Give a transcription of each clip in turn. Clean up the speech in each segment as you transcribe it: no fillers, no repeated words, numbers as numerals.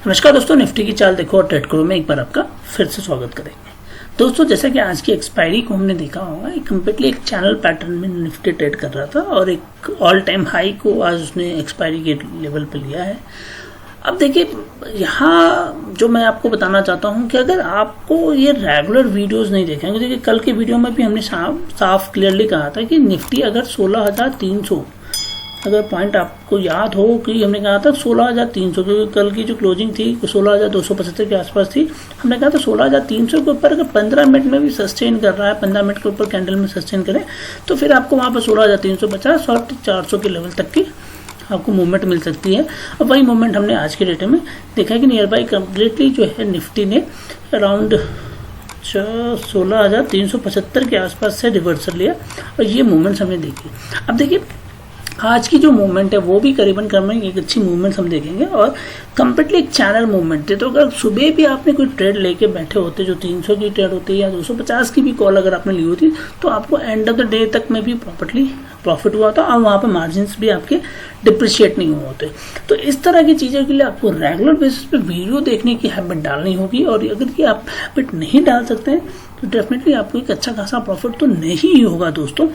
नमस्कार दोस्तों, निफ्टी की चाल देखो और ट्रेड करो में एक बार आपका फिर से स्वागत करेंगे। दोस्तों, जैसा कि आज की एक्सपायरी को हमने देखा होगा, एक कम्प्लीटली एक चैनल पैटर्न में निफ्टी ट्रेड कर रहा था और एक ऑल टाइम हाई को आज उसने एक्सपायरी के लेवल पे लिया है। अब देखिए, यहाँ जो मैं आपको बताना चाहता हूँ कि अगर आपको ये रेगुलर वीडियोस नहीं देखेंगे, देखिए कल के वीडियो में भी हमने साफ क्लियरली कहा था कि निफ्टी अगर 16,300, अगर पॉइंट आपको याद हो कि हमने कहा था 16,300, क्योंकि कल की जो क्लोजिंग थी 16,275 के आसपास थी। हमने कहा था 16,300 के ऊपर अगर 15 मिनट में भी सस्टेन कर रहा है, 15 मिनट के ऊपर कैंडल में सस्टेन करें तो फिर आपको वहाँ पर 16,350 और 400 के लेवल तक की आपको मूवमेंट मिल सकती है। और वही मूवमेंट हमने आज के डेट में देखा कि नियर बाई कम्प्लीटली जो है निफ्टी ने अराउंड 16,375 के आसपास से रिवर्सल लिया और ये मूवमेंट्स हमने देखी। अब देखिए, आज की जो मूवमेंट है वो भी करीबन एक अच्छी मूवमेंट हम देखेंगे और कम्प्लीटली एक चैनल मूवमेंट है। तो अगर सुबह भी आपने कोई ट्रेड लेके बैठे होते, जो 300 की ट्रेड होती है या 250 की भी कॉल अगर आपने ली होती, तो आपको एंड ऑफ द डे तक में भी प्रॉफिट हुआ था और वहाँ पर मार्जिन भी आपके डिप्रिशिएट नहीं हुए होते। तो इस तरह की चीज़ों के लिए आपको रेगुलर बेसिस पे वीडियो देखने की हैबिट डालनी होगी और अगर ये आप हैबिट नहीं डाल सकते हैं तो डेफिनेटली आपको एक अच्छा खासा प्रॉफिट तो नहीं होगा दोस्तों।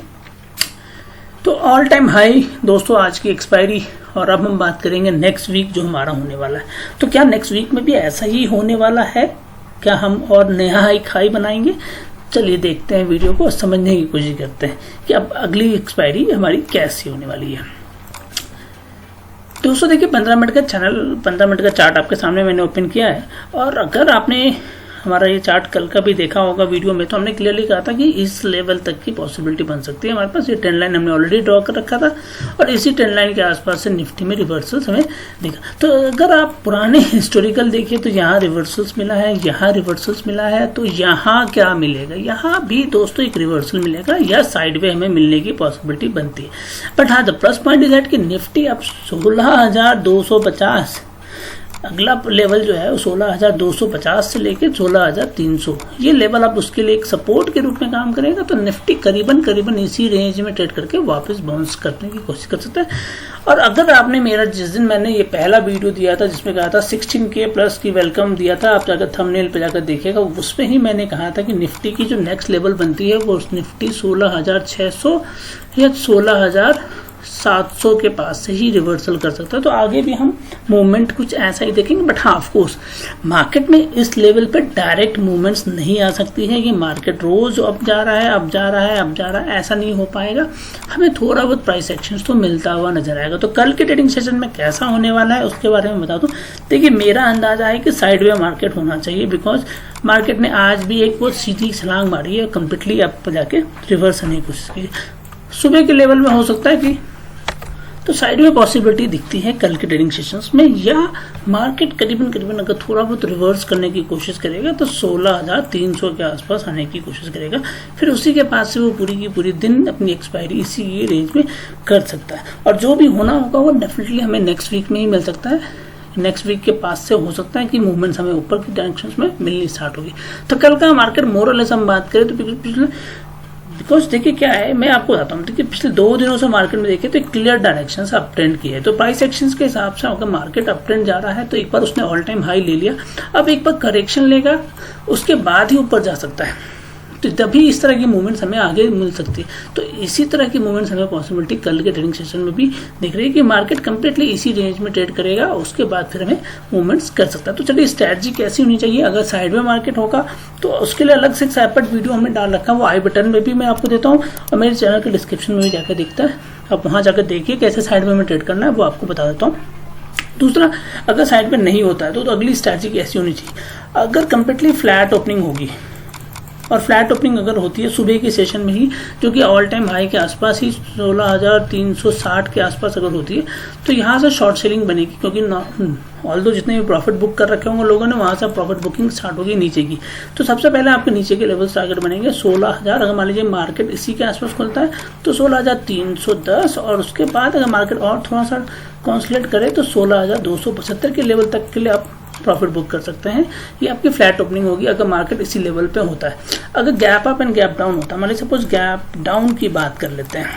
तो ऑल टाइम हाई दोस्तों आज की एक्सपायरी, और अब हम बात करेंगे नेक्स्ट वीक जो हमारा होने वाला है। तो क्या नेक्स्ट वीक में भी ऐसा ही होने वाला है? क्या हम और नया हाई बनाएंगे? चलिए देखते हैं वीडियो को, समझने की कोशिश करते हैं कि अब अगली एक्सपायरी हमारी कैसी होने वाली है। दोस्तों देखिए, 15 मिनट का चार्ट आपके सामने मैंने ओपन किया है और अगर आपने हमारा ये चार्ट कल का भी देखा होगा वीडियो में, तो हमने क्लियरली कहा था कि इस लेवल तक की पॉसिबिलिटी बन सकती है हमारे पास। ये ट्रेंड लाइन हमने ऑलरेडी ड्रॉ कर रखा था और इसी ट्रेंड लाइन के आसपास से निफ्टी में रिवर्सल्स हमें दिखा। तो अगर आप पुराने हिस्टोरिकल देखिए तो यहाँ रिवर्सल्स मिला है, यहाँ रिवर्सल्स मिला है, तो यहाँ क्या मिलेगा? यहाँ भी दोस्तों एक रिवर्सल मिलेगा या साइडवे हमें मिलने की पॉसिबिलिटी बनती है। बट हाँ, the plus point is that कि निफ्टी अब 16,250 अगला लेवल जो है वो 16,250 से लेके 16,300, ये लेवल आप उसके लिए एक सपोर्ट के रूप में काम करेगा तो निफ्टी करीबन इसी रेंज में ट्रेड करके वापस बाउंस करने की कोशिश कर सकता है। और अगर आपने मेरा जिस दिन मैंने ये पहला वीडियो दिया था जिसमें कहा था 16K प्लस की वेलकम दिया था, आप जाकर थंबनेल पे जाकर देखिएगा, उसमें ही मैंने कहा था कि निफ्टी की जो नेक्स्ट लेवल बनती है वो निफ्टी 16,600 या 16,700 के पास से ही रिवर्सल कर सकता है। तो आगे भी हम मूवमेंट कुछ ऐसा ही देखेंगे। बट हाँ, ऑफ कोर्स मार्केट में इस लेवल पे डायरेक्ट मूवमेंट्स नहीं आ सकती है कि मार्केट रोज अब जा रहा है, ऐसा नहीं हो पाएगा। हमें थोड़ा बहुत प्राइस एक्शंस तो मिलता हुआ नजर आएगा। तो कल के ट्रेडिंग सेशन में कैसा होने वाला है उसके बारे में बता दूं। देखिए, मेरा अंदाजा है कि साइडवे मार्केट होना चाहिए, बिकॉज मार्केट ने आज भी एक बहुत सीधी छलांग मारी है, कंप्लीटली अप जाके रिवर्स होने की कोशिश की। सुबह के लेवल में हो सकता है कि तो साइड में पॉसिबिलिटी दिखती है कल के ट्रेडिंग सेशंस में, या मार्केट करीबन अगर थोड़ा बहुत रिवर्स करने की कोशिश करेगा तो 16,300 के आसपास आने की कोशिश करेगा। फिर उसी के पास से वो पूरी की पूरी दिन अपनी एक्सपायरी इसी रेंज में कर सकता है। और जो भी होना होगा वो डेफिनेटली हमें नेक्स्ट वीक में ही मिल सकता है। नेक्स्ट वीक के पास से हो सकता है कि मूवमेंट्स हमें ऊपर की डायरेक्शंस में मिलनी स्टार्ट होगी। तो कल का मार्केट मोरलेस हम बात करें तो बिकॉज देखिए क्या है, मैं आपको बताता हूँ, देखिए पिछले 2 दिनों से मार्केट में देखिए तो एक क्लियर डायरेक्शन से अप ट्रेंड की है। तो प्राइस एक्शंस के हिसाब से अगर मार्केट अप ट्रेंड जा रहा है तो एक बार उसने ऑल टाइम हाई ले लिया, अब एक बार करेक्शन लेगा, उसके बाद ही ऊपर जा सकता है। तो तभी इस तरह की मूवमेंट्स हमें आगे मिल सकती है। तो इसी तरह की मूवमेंट्स हमें पॉसिबिलिटी कल के ट्रेडिंग सेशन में भी दिख रही है कि मार्केट कंप्लीटली इसी रेंज में ट्रेड करेगा, उसके बाद फिर हमें मूवमेंट्स कर सकता है। तो चलिए, स्ट्रैटेजी कैसी होनी चाहिए अगर साइड में मार्केट होगा तो उसके लिए अलग से एक सेपरेट वीडियो हमने डाल रखा है, वो आई बटन में भी मैं आपको देता हूँ और मेरे चैनल के डिस्क्रिप्शन में भी जाकर देखता है, आप वहाँ जाकर देखिए कैसे साइड में ट्रेड करना है, वो आपको बता देता हूँ। दूसरा, अगर साइड में नहीं होता है तो अगली स्ट्रैटेजी कैसी होनी चाहिए? अगर कंप्लीटली फ्लैट ओपनिंग होगी, और फ्लैट ओपनिंग अगर होती है सुबह के सेशन में ही, जो कि ऑल टाइम हाई के आसपास ही 16,360 के आसपास अगर होती है, तो यहाँ से शॉर्ट सेलिंग बनेगी, क्योंकि ऑल्दो जितने भी प्रॉफिट बुक कर रखे होंगे लोगों ने, वहाँ से प्रॉफिट बुकिंग स्टार्ट होगी नीचे की। तो सबसे पहले आपके नीचे के लेवल टारगेट बनेंगे 16,000। अगर मान लीजिए मार्केट इसी के आसपास खुलता है तो 16,310, और उसके बाद अगर मार्केट और थोड़ा सा कॉन्सोलिडेट करे तो 16,275 के लेवल तक के लिए आप प्रॉफिट बुक कर सकते हैं। ये आपकी फ्लैट ओपनिंग होगी अगर मार्केट इसी लेवल पे होता है। अगर gap up and gap down होता है, मान लीजिए सपोज गैप डाउन की बात कर लेते हैं,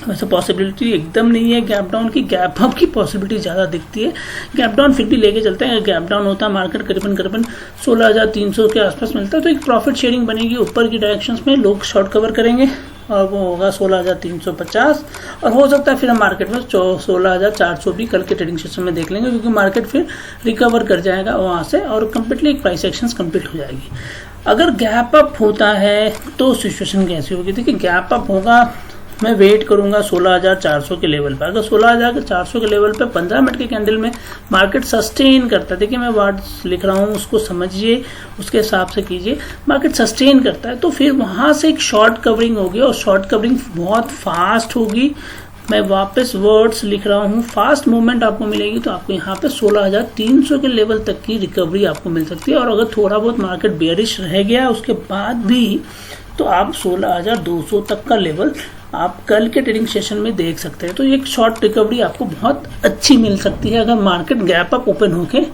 वैसे पॉसिबिलिटी एकदम नहीं है गैप डाउन की, गैप अप की पॉसिबिलिटी ज़्यादा दिखती है। गैप डाउन फिर भी लेके चलते हैं। गैप डाउन होता है मार्केट करीबन 16,300 के आसपास मिलता है, तो एक प्रॉफिट शेयरिंग बनेगी ऊपर की डायरेक्शंस में, लोग शॉर्ट कवर करेंगे और वो होगा 16,350, और हो सकता है फिर हम मार्केट में 16,400 भी कल के ट्रेडिंग सेशन में देख लेंगे, क्योंकि मार्केट फिर रिकवर कर जाएगा वहाँ से और कम्प्लीटली एक प्राइस एक्शंस कंप्लीट हो जाएगी। अगर गैप अप होता है तो सिचुएशन कैसी होगी? देखिए गैप अप होगा, मैं वेट करूंगा 16,400 के लेवल पर। अगर 16,400 के लेवल पे 15 मिनट के कैंडल में मार्केट सस्टेन करता है, देखिए मैं वर्ड्स लिख रहा हूँ उसको समझिए, उसके हिसाब से कीजिए, मार्केट सस्टेन करता है तो फिर वहाँ से एक शॉर्ट कवरिंग होगी और शॉर्ट कवरिंग बहुत फास्ट होगी। मैं वापस वर्ड्स लिख रहा हूँ, फास्ट मूवमेंट आपको मिलेगी तो आपको यहाँ पे 16,300 के लेवल तक की रिकवरी आपको मिल सकती है। और अगर थोड़ा बहुत मार्केट बेयरिश रह गया उसके बाद भी तो आप 16,200 तक का लेवल आप कल के ट्रेडिंग सेशन में देख सकते हैं। तो एक शॉर्ट रिकवरी आपको बहुत अच्छी मिल सकती है अगर मार्केट गैप अप ओपन होके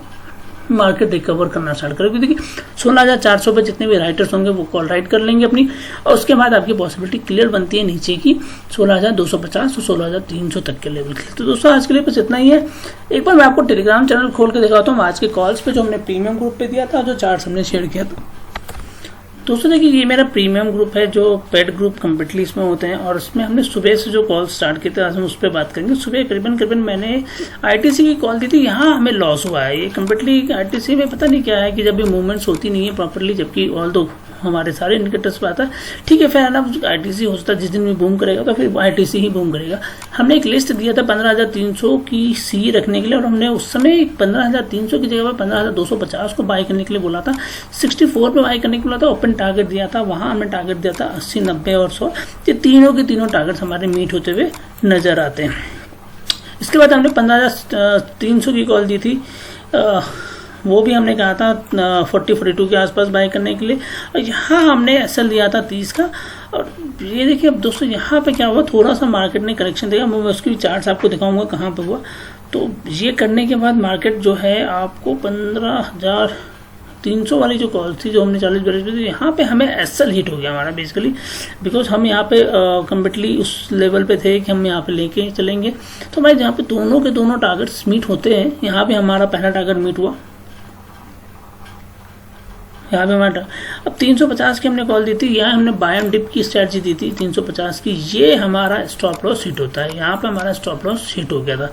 मार्केट रिकवर करना स्टार्ट करेगी। देखिए 16,400 पे जितने भी राइटर्स होंगे वो कॉल राइट कर लेंगे अपनी, और उसके बाद आपकी पॉसिबिलिटी क्लियर बनती है नीचे की 16,250 और 16,300 तक के लेवल की। तो दोस्तों आज के लिए बस इतना ही है। एक बार मैं आपको टेलीग्राम चैनल खोल के दिखाता हूँ आज के कॉल्स पे जो हमने प्रीमियम ग्रुप पे दिया था, जो चार्ट हमने शेयर किया था। दोस्तों देखिए ये मेरा प्रीमियम ग्रुप है, जो पेड ग्रुप कम्प्लीटली इसमें होते हैं, और इसमें हमने सुबह से जो कॉल स्टार्ट किए थे आज हम उस पर बात करेंगे। सुबह करीबन मैंने आईटीसी की कॉल दी थी, यहाँ हमें लॉस हुआ है। ये कम्प्लीटली आईटीसी में पता नहीं क्या है कि जब भी मूवमेंट्स होती नहीं है प्रॉपरली, जबकि ऑल दो हमारे सारे इंडिकेटर्स पे आता है, ठीक है फेयर एनफ, आईटीसी हो सकता है जिस दिन भी बूम करेगा तो फिर आईटीसी ही बूम करेगा। हमने एक लिस्ट दिया था 15,300 की सी रखने के लिए, और हमने उस समय 15,300 की जगह पर 15,250 को बाय करने के लिए बोला था, 64 पे बाय करने के लिए बोला था, ओपन टारगेट दिया था, वहां हमने टारगेट दिया था 80, 90 और 100। ये तीनों के तीनों टारगेट हमारे मीट होते हुए नजर आते हैं। इसके बाद हमने 15,300 की कॉल दी थी, वो भी हमने कहा था 40-42 के आसपास बाय करने के लिए, और यहाँ हमने एसएल दिया था 30 का। और ये देखिए अब दोस्तों यहाँ पे क्या हुआ, थोड़ा सा मार्केट ने करेक्शन दिया, मैं उसकी भी चार्ट्स आपको दिखाऊंगा कहाँ पे हुआ। तो ये करने के बाद मार्केट जो है आपको 15,300 वाली जो कॉल थी जो हमने 40-42 थी, यहाँ पे हमें एसएल हिट हो गया हमारा बेसिकली, बिकॉज हम यहाँ पे कम्प्लीटली उस लेवल पे थे कि हम यहाँ पे लेके चलेंगे। तो भाई जहाँ पे दोनों के दोनों टारगेट्स मीट होते हैं, यहाँ पे हमारा पहला टारगेट मीट हुआ, यहाँ पे हमारा अब 350 की हमने कॉल दी थी, यहाँ हमने बाय एंड डिप की स्ट्रेटजी दी थी 350 की, ये हमारा स्टॉप लॉस हिट होता है, यहाँ पे हमारा स्टॉप लॉस हिट हो गया था।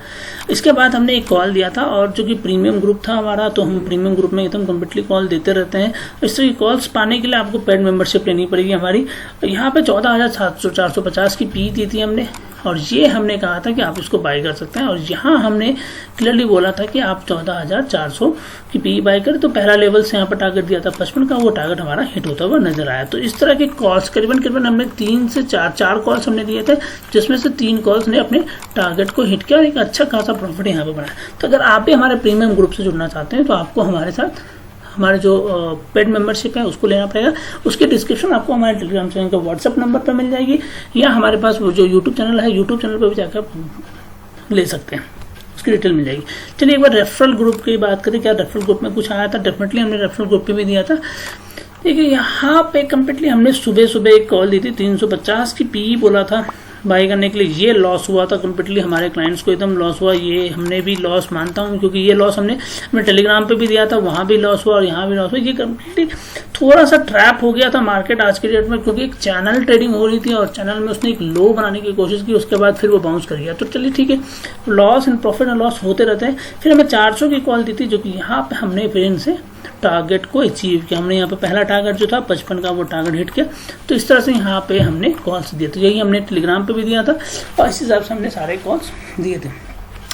इसके बाद हमने एक कॉल दिया था, और जो कि प्रीमियम ग्रुप था हमारा, तो हम प्रीमियम ग्रुप में एकदम कम्प्लीटली कॉल देते रहते हैं। इस तरह की कॉल्स पाने के लिए आपको पेड मेंबरशिप लेनी पड़ेगी हमारी। यहाँ पे 14,450 की पी दी थी हमने, और ये हमने कहा था कि आप इसको बाय कर सकते हैं, और यहाँ हमने क्लियरली बोला था कि आप 14,400 की पी बाय करें। तो पहला लेवल से यहाँ पर टारगेट दिया था 55 का, वो टारगेट हमारा हिट होता हुआ नजर आया। तो इस तरह के कॉल्स करीबन हमने 3 से 4 कॉल्स हमने दिए थे, जिसमें से 3 कॉल्स ने अपने टारगेट को हिट किया और एक अच्छा खासा प्रॉफिट यहाँ पे बनाया। तो अगर आप भी हमारे प्रीमियम ग्रुप से जुड़ना चाहते हैं तो आपको हमारे साथ हमारे जो पेड मेंबरशिप है उसको लेना पड़ेगा। उसकी डिस्क्रिप्शन आपको हमारे टेलीग्राम चैनल के व्हाट्सएप नंबर पर मिल जाएगी, या हमारे पास वो जो यूट्यूब चैनल है, यूट्यूब चैनल पर भी जाकर आप ले सकते हैं, उसकी डिटेल मिल जाएगी। चलिए एक बार रेफरल ग्रुप की बात करें, क्या रेफरल ग्रुप में कुछ आया था? डेफिनेटली हमने रेफरल ग्रुप पे भी दिया था। देखिए यहाँ पे कम्प्लीटली हमने सुबह एक कॉल दी थी, 350 की पी बोला था बाई करने के लिए, ये लॉस हुआ था कम्प्लीटली, हमारे क्लाइंट्स को एकदम लॉस हुआ। ये हमने भी लॉस मानता हूँ, क्योंकि ये लॉस हमने टेलीग्राम पे भी दिया था, वहाँ भी लॉस हुआ और यहाँ भी लॉस हुआ। ये कम्प्लीटली थोड़ा सा ट्रैप हो गया था मार्केट आज के डेट में, क्योंकि एक चैनल ट्रेडिंग हो रही थी और चैनल में उसने एक लो बनाने की कोशिश की, उसके बाद फिर वो बाउंस कर गया। तो चलिए ठीक है, loss and profit and loss होते रहते हैं। फिर हमें 400 की कॉल दी थी, जो कि यहाँ पे हमने फिर इनसे टारगेट को अचीव किया। हमने यहाँ पे पहला टारगेट जो था 55 का, वो टारगेट हिट किया। तो इस तरह से यहाँ पे हमने कॉल्स दिए, तो यही हमने टेलीग्राम पे भी दिया था और इस हिसाब से हमने सारे कॉल्स दिए थे।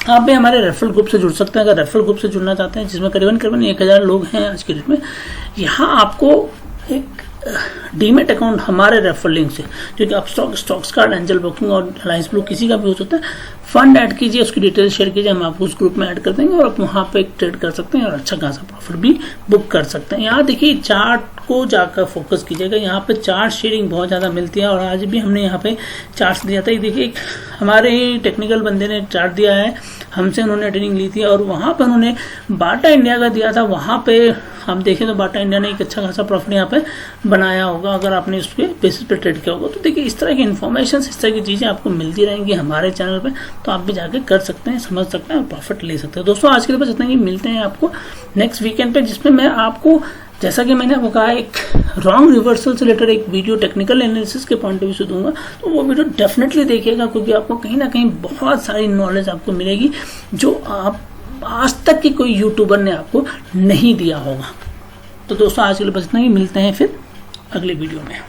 आप भी हमारे रेफरल ग्रुप से जुड़ सकते हैं, अगर रेफरल ग्रुप से जुड़ना चाहते हैं, जिसमें करीबन 1000 लोग हैं आज के डेट में। यहाँ आपको एक डीमेट अकाउंट हमारे रेफरल लिंक से, जो कि Upstox, stocks card, angel broking और अलायंस ब्लू किसी का भी हो सकता है, फंड ऐड कीजिए, उसकी डिटेल शेयर कीजिए, हम आपको उस ग्रुप में ऐड कर देंगे और आप वहाँ पे ट्रेड कर सकते हैं और अच्छा खासा प्रॉफिट भी बुक कर सकते हैं। यहाँ देखिए चार्ट को जाकर फोकस कीजिएगा, यहाँ पे चार्ट शेयरिंग बहुत ज़्यादा मिलती है, और आज भी हमने यहाँ पे चार्ट दिया था। देखिए हमारे ही टेक्निकल बंदे ने चार्ट दिया है, हमसे उन्होंने ट्रेनिंग ली थी, और वहाँ पर उन्होंने बाटा इंडिया का दिया था, वहाँ पे हम देखें तो बाटा इंडिया ने एक अच्छा खासा प्रॉफिट यहाँ पे बनाया होगा अगर आपने उसके बेसिस पे ट्रेड किया होगा। तो देखिए इस तरह की इन्फॉर्मेशन, इस तरह की चीज़ें आपको मिलती रहेंगी हमारे चैनल पे, तो आप भी जाके कर सकते हैं, समझ सकते हैं और प्रॉफिट ले सकते हैं। दोस्तों आज के लिए बस इतना ही, मिलते हैं आपको नेक्स्ट वीकेंड पे, जिसमें मैं आपको, जैसा कि मैंने आपको कहा, एक रॉन्ग रिवर्सल से रिलेटेड एक वीडियो टेक्निकल एनालिसिस के पॉइंट ऑफ व्यू से दूंगा। तो वो वीडियो डेफिनेटली देखिएगा, क्योंकि आपको कहीं ना कहीं बहुत सारी नॉलेज आपको मिलेगी जो आप आज तक की कोई यूट्यूबर ने आपको नहीं दिया होगा। तो दोस्तों आज के लिए बस इतना ही, मिलते हैं फिर अगले वीडियो में।